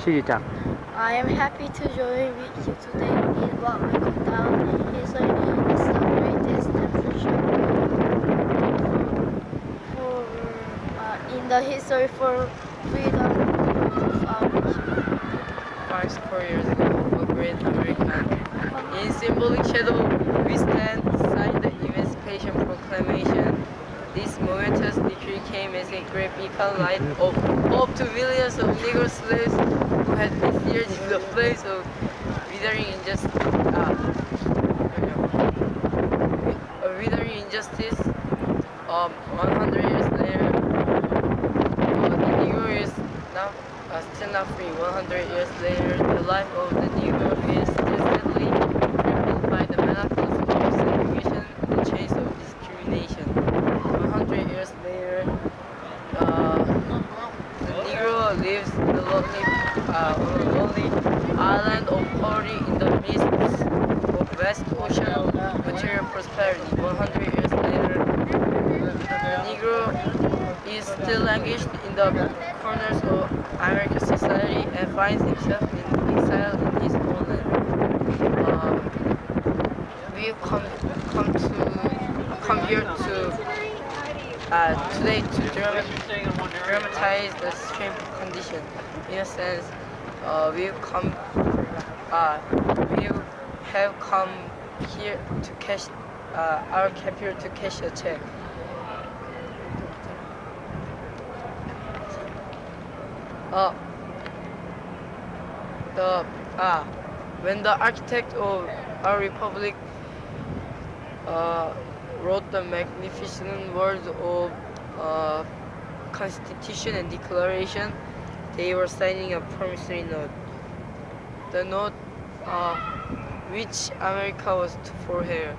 시작. I am happy to join with you today in what we call down in history is the greatest temperature for in the history for freedom of our nation. 5 score years ago, a great American. In symbolic shadow, we stand beside the Emancipation Proclamation. This momentous victory came as a great beacon light of hope to millions of Negro slaves who had been seared in the flames of withering injustice. Withering injustice. 100 years later, the Negro is now still not free. 100 years later, the life of the Negro is still steadily crippled by the manacles of segregation and the chains of discrimination. 100 years later, the Negro lives in the on a lonely island of poverty in the midst of vast ocean of material prosperity. 100 years later, the Negro is still languished in the corners of American society and finds himself in exile in his own land. We've come here to today to dramatize the shameful condition. In a sense, we have come here to cash our capital to cash a check. When the architect of our republic wrote the magnificent words of Constitution and Declaration, they were signing a promissory note. The note which America was to forbear.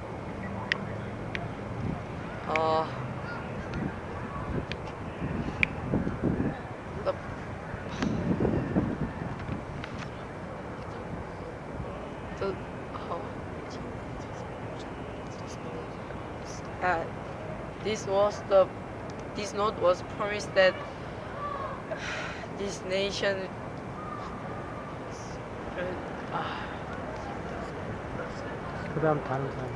This note was promised that this nation 그다음 다른 사람.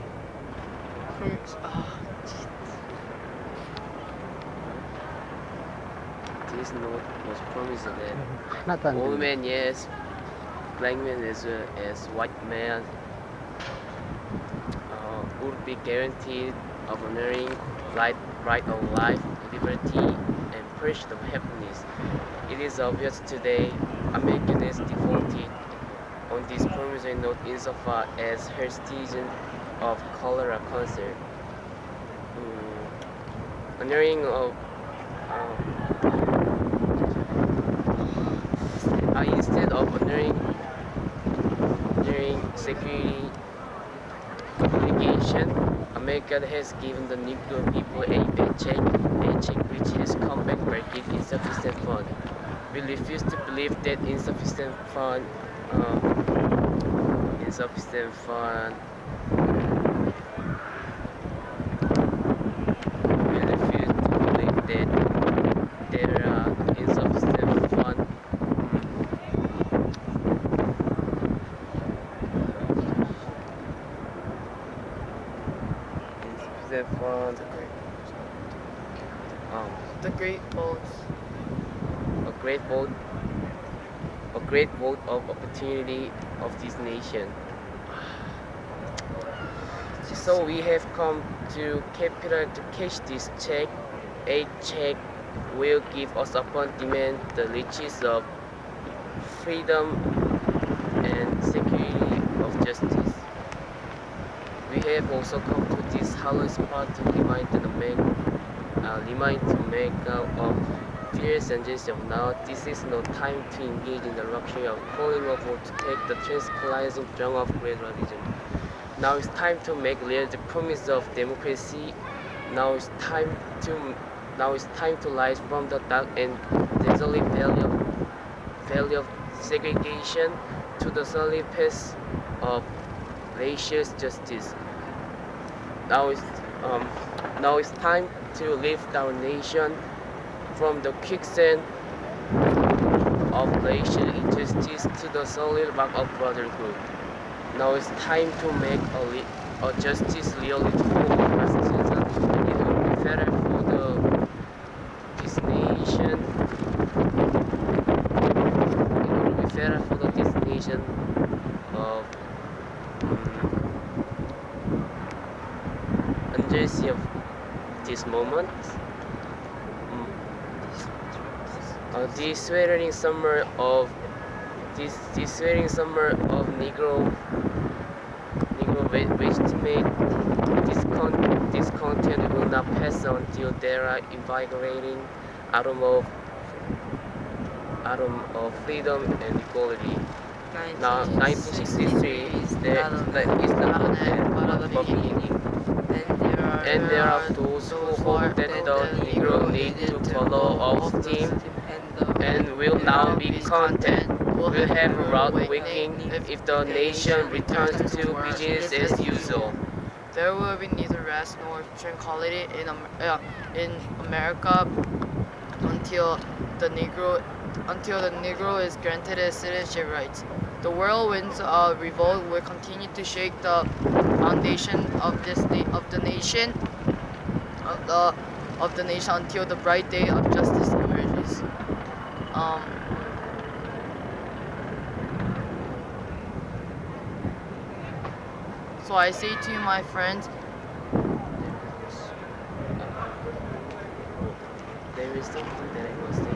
This note was promised that 하나도 안 all 들려. men, yes, black men as well as white men, would be guaranteed of honoring right of life, liberty, and pursuit of happiness. It is obvious today America has defaulted on this promissory note insofar as her citizens of color are concerned. Honoring of instead of honoring security obligation, America has given the Negro people a paycheck which has come back breaking insufficient fund. We refuse to believe that insufficient fund we refuse to believe that there are insufficient fund the great votes. a great vote of opportunity of this nation. So we have come to capital to cash this check. A check will give us upon demand the riches of freedom and security of justice. We have also come to this hollow spot to remind to make of fierce urgency of now. This is no time to engage in the luxury of calling of or to take the tranquilizing drug of great religion. Now it's time to make real the promise of democracy. Now it's time to rise from the dark and desolate valley of segregation to the solid path of racial justice. Now it's time to lift our nation from the quicksand of racial injustice to the solid rock of brotherhood. Now it's time to make a justice really for Palestinians, and it will be better for this nation. It will be better for this nation of urgency of this moment. This sweltering summer of Negro legitimate discontent will not pass until there are invigorating autumn of freedom and equality. Now, 1963 is not the end, but beginning. And there are those who hope that the Negro need to follow our team and will now be content. Will have a route awakening if the nation returns to business as usual. There will be neither rest nor tranquility in America until the Negro is granted his citizenship rights. The whirlwinds of revolt will continue to shake the foundation of the nation until the bright day of justice emerges. So I say to you, my friends, there is something that I must say.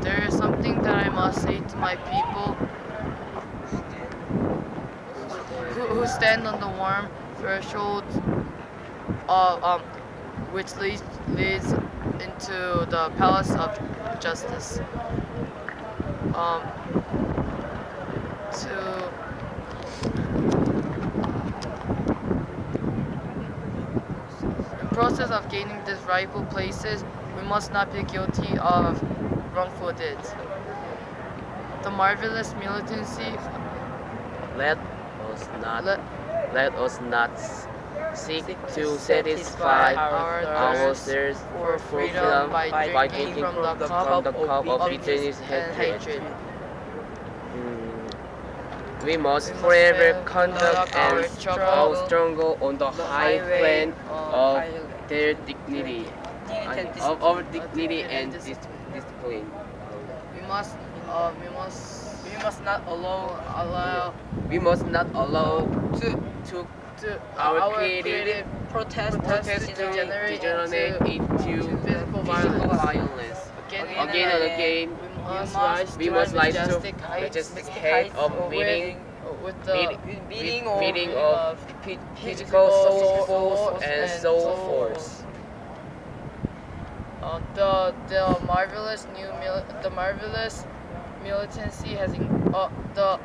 there is something that I must say to my people who stand on the warm threshold of which leads into the palace of justice. In the process of gaining these rightful places, we must not be guilty of wrongful deeds. The marvelous militancy Let us not seek to satisfy our thirst for freedom by drinking from the cup of bitterness and hatred. We must forever conduct our struggle on the high plane of their dignity, of our dignity and discipline. we must not allow We must not allow to our creative protest to degenerate into physical physical violence. violence. Again and again, we must rise to majestic height of meeting meeting of physical soul force and soul force. The marvelous militancy has the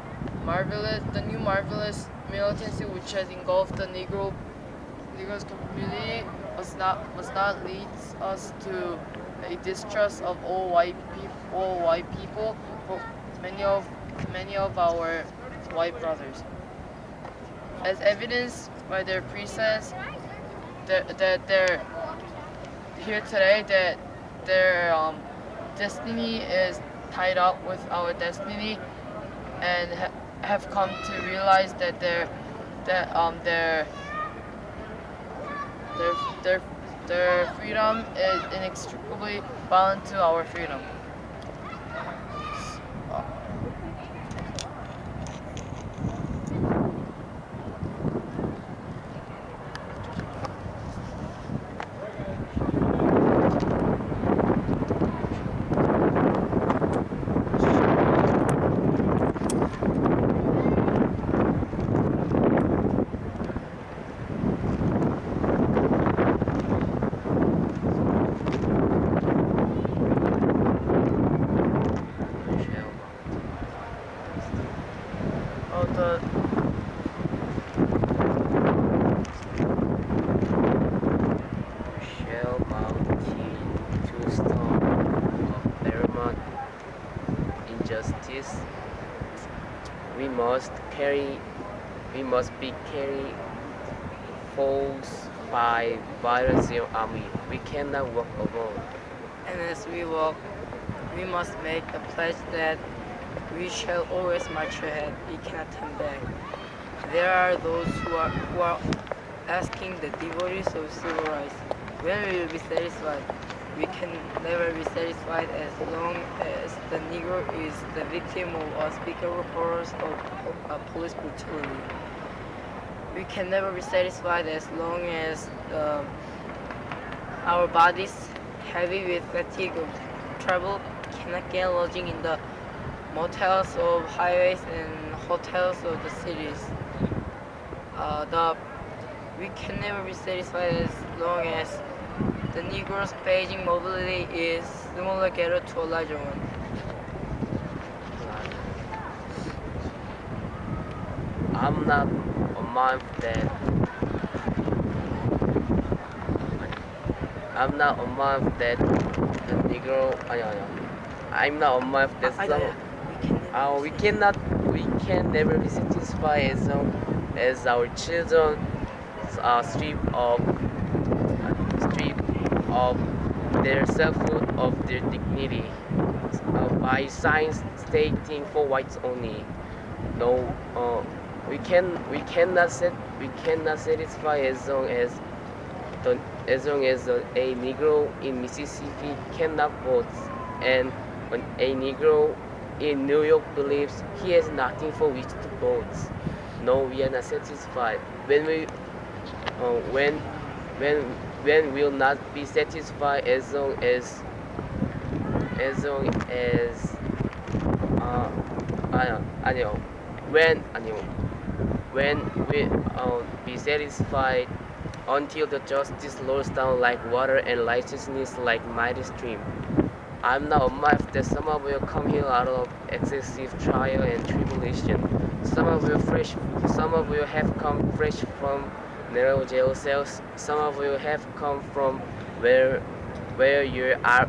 new marvelous militancy which has engulfed the Negro's community must not lead us to a distrust of all white people, for many of our white brothers, as evidenced by their presence that they're here today, that their destiny is tied up with our destiny, and have come to realize that their freedom is inextricably bound to our freedom. Shall mountain to storm of paramount injustice. We must be carried force by violence army. We cannot walk alone. And as we walk, we must make the pledge that we shall always march ahead. We cannot turn back. There are those who are asking the devotees of civil rights, when we will be satisfied? We can never be satisfied as long as the Negro is the victim of unspeakable horrors of police brutality. We can never be satisfied as long as our bodies, heavy with fatigue of travel, cannot get lodging in the motels of highways and hotels of the cities. We can never be satisfied as long as the Negro's Beijing mobility is similar to a larger one. I'm not a mind that I'm not a mind that the Negro. I'm not a mind that some. We can never be satisfied as long as our children are stripped of their selfhood, of their dignity, by signs stating for whites only. No, we cannot satisfy as long as a Negro in Mississippi cannot vote, and when a Negro in New York believes he has nothing for which to vote. No, we are not satisfied. When we'll not be satisfied as long as 아니요. When we be satisfied until the justice rolls down like water and righteousness like mighty stream. I'm not amazed that some of you come here out of excessive trial and tribulation. Some of you have come fresh from narrow jail cells. Some of you have come from where you are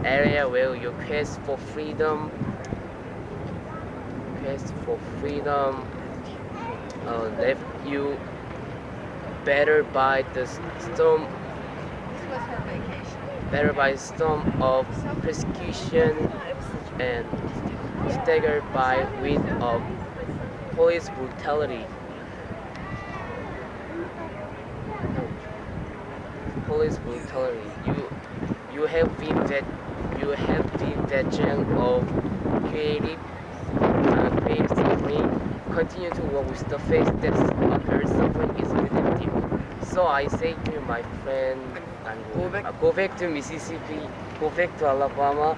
area where your quest for freedom left you battered by the storm of persecution and staggered by wind of police brutality. You have been veteran of creative suffering. Continue to work with the faith that her suffering is redemptive. So I say to you, my friend, go back to Mississippi, go back to Alabama,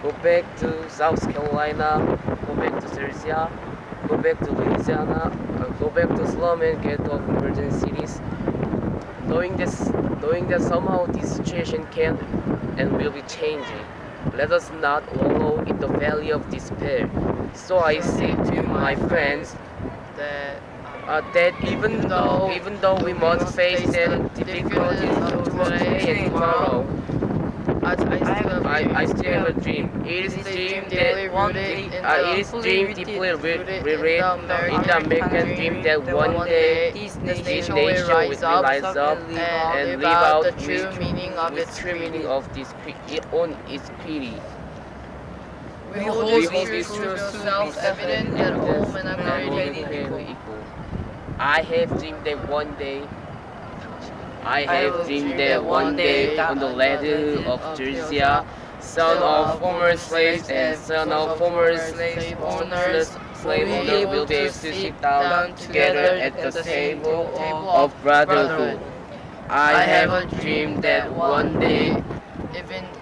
go back to South Carolina, go back to Georgia, go back to Louisiana, go back to slum and ghetto of emerging cities, knowing that somehow this situation can and will be changing. Let us not wallow in the valley of despair. So I say to my friends that even though we must face the difficulties today and tomorrow, I still have a dream. It is a dream that one day, it is dream deeply rooted in the American dream that one day this nation will rise up and live out the true meaning of its creed. We hold these truths self-evident that all men are created equal. I have dreamed that one day on the ladder of Georgia, son of former slaves and son of former slave owners will be able to sit down together at the table of brotherhood. I have a dream that one day,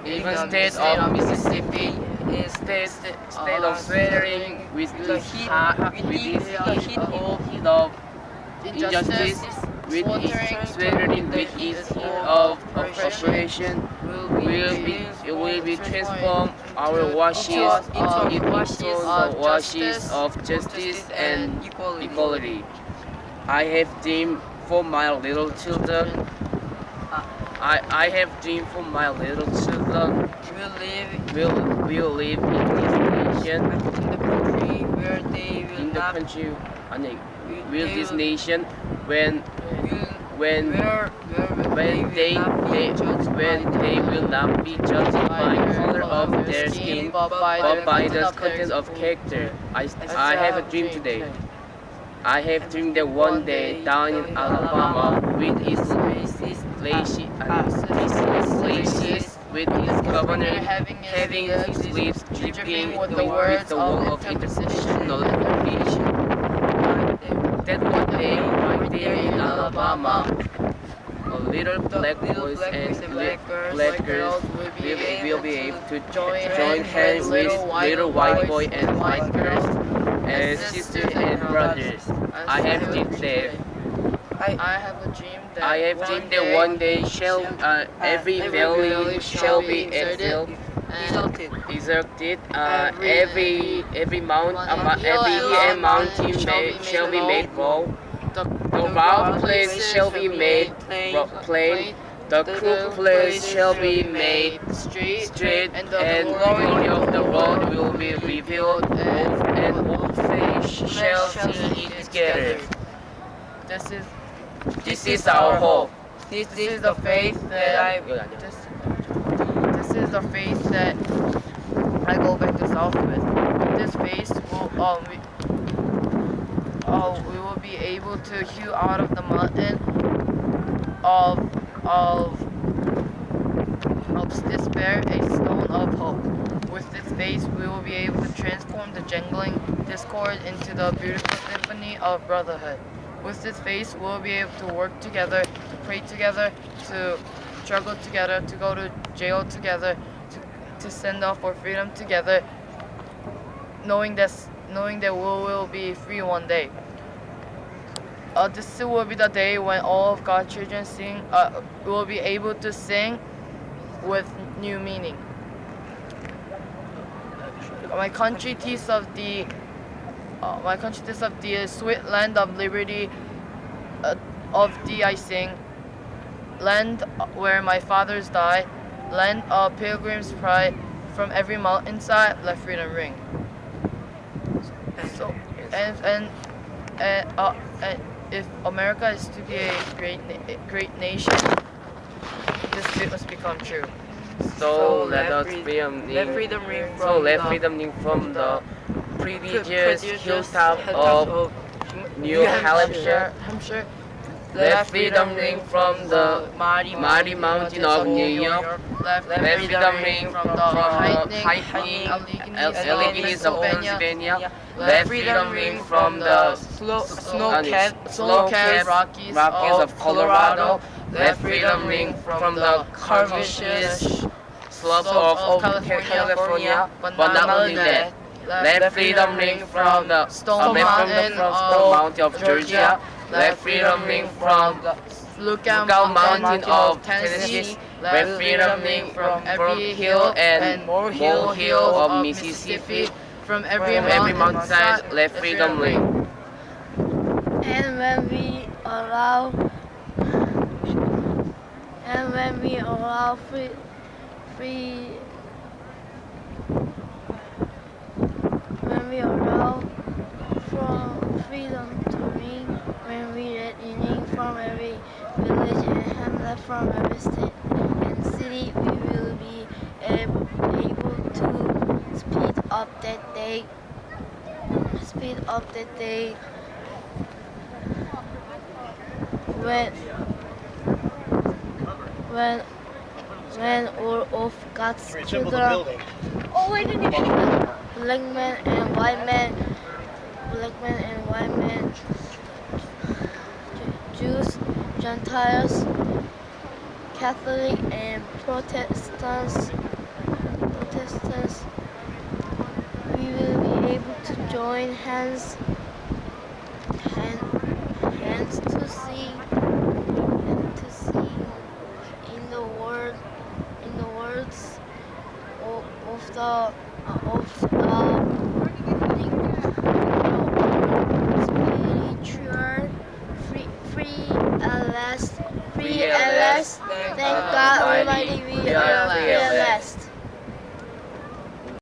even state of Mississippi, instead of swearing with the heat of injustice, with its swearing with its heat of oppression, will be transformed our washes into the washes of justice and equality. I have dreamed for my little children. I have dreamed for my little children. Will live in this nation. In the country where they will not. Will this nation when when where they will not be judged by color of their skin, but by the content of character. I have a dream today. I have dreamed that one day down in Alabama, with its glaciers, with its governor having his lips dripping with the words of international education. That one day, right there in Alabama, little black boys and black girls will be able to join hands with little white boy and white girls as sisters and brothers. I have dreamed that. I have a dream that I have dreamed that one day every valley shall be exalted. Every hill and mountain shall be made low. The rough place shall be made plain. The crooked place shall be made straight, and the glory of the world will be revealed, and all flesh shall see it together. This is our hope. This is the faith that this is the faith that I go back to South with. With this faith, we will be able to hew out of the mountain of despair a stone of hope. With this faith, we will be able to transform the jangling discord into the beautiful symphony of brotherhood. With this faith, we'll be able to work together, to pray together, to struggle together, to go to jail together, to stand up for freedom together, knowing that we will be free one day. This will be the day when all of God's children will be able to sing with new meaning. My country tastes of the sweet land of liberty, I sing. Land where my fathers died, land of pilgrims' pride. From every mountainside, let freedom ring. So, and if America is to be a great nation, this bit must become true. So let freedom ring from the prestigious hilltop of New Hampshire. Let freedom ring from the mighty mountain of New York. Let freedom ring from the hiking Alleghenies of Pennsylvania. Let freedom ring from the snow-capped Rockies of Colorado. Let freedom ring from the curvaceous slopes of California. But not only that, let freedom ring from the Stone Mountain of Georgia. Let freedom ring from the Lookout Mountain of Tennessee. Let freedom ring from every hill and molehill of Mississippi. From every mountainside, let freedom ring. And when we allow freedom to ring, when we let it ring from every village and hamlet, from every state and city, we will be able to speed up that day. When all of God's children, black men and white men, Jews, Gentiles, Catholic and Protestants, we will be able to join hands to see in the words of the spiritual free at last. Thank God Almighty, we are free.